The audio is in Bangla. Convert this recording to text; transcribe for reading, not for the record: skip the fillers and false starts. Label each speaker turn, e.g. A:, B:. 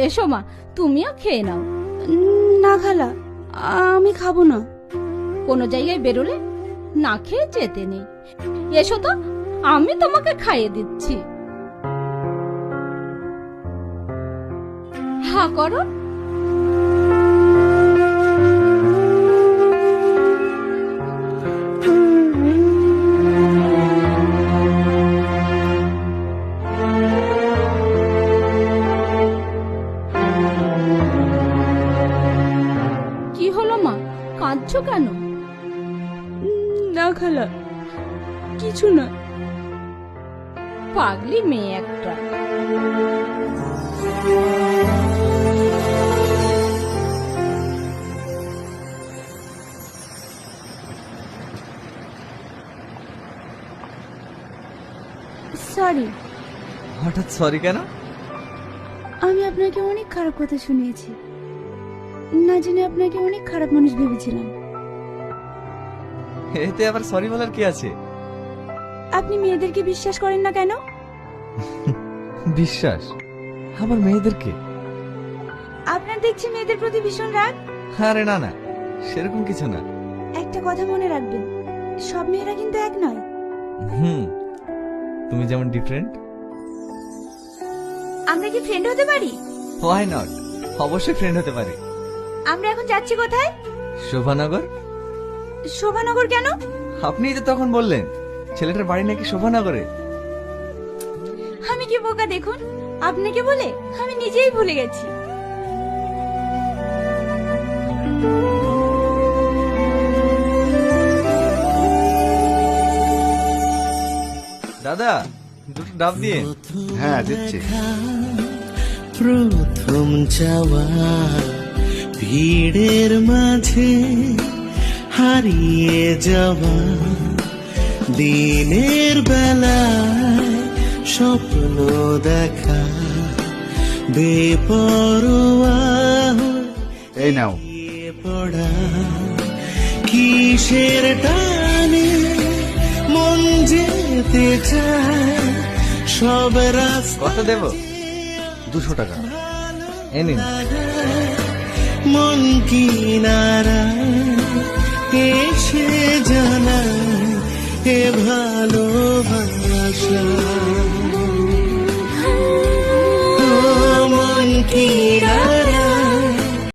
A: এসো মা, তুমিও খেয়ে নাও।
B: না খালা, আমি খাবো না।
A: কোনো জায়গায় বেরোলে না খেয়ে যেতে নেই। এসো তো, আমি তোমাকে খাইয়ে দিচ্ছি। হা করো। কি হলো মা, কাঁদছো কেন?
B: না খালা, কিছু না।
A: পাগলি মেয়ে একটা।
B: সরি।
C: হঠাৎ সরি কেন?
B: আমি আপনাকে অনেক খারাপ কথা শুনিয়েছি, না জেনে আপনাকে অনেক খারাপ মানুষ ভেবেছিলাম।
C: এতে আবার সরি বলার কি আছে?
B: আপনি মেয়েদেরকে বিশ্বাস করেন না কেন?
C: বিশ্বাস? আবার মেয়েদেরকে?
B: আপনার দেখছি মেয়েদের প্রতি ভীষণ রাগ।
C: আরে না না, সেরকম কিছু না।
B: একটা কথা মনে রাখবেন, সব মেয়েরা কিন্তু এক নয়।
C: তুমি যেমন ডিফারেন্ট।
B: আমরা কি ফ্রেন্ড হতে পারি?
C: হোয়াই নট, অবশ্যই ফ্রেন্ড হতে পারে।
B: আমরা এখন যাচ্ছি কোথায়?
C: শোভানগর।
B: শোভানগর কেন?
C: আপনিই তো তখন বললেন ছেলেটার বাড়ি নাকি শোভানগরে।
B: আমি কি বোকা দেখুন, আপনাকে বলে আমি নিজেই ভুলে গেছি।
C: দাদা, দুটো ডাব দিয়ে।
D: হ্যাঁ দিচ্ছি।
E: প্রথম যাওয়া ভিড়ের মাঝে হারিয়ে যাওয়া দিনের বেলায় স্বপ্ন দেখা বেপরোয়া
D: এই নাও।
E: হয়ে পড়া কিসের টানে মন যেতে চায় সব রাস্তা।
C: কত দেব?
D: 200 টাকা।
C: এই নিন।
E: মন কিনারা এসে জানায় এ ভালোবাসা। ও মন কিনারা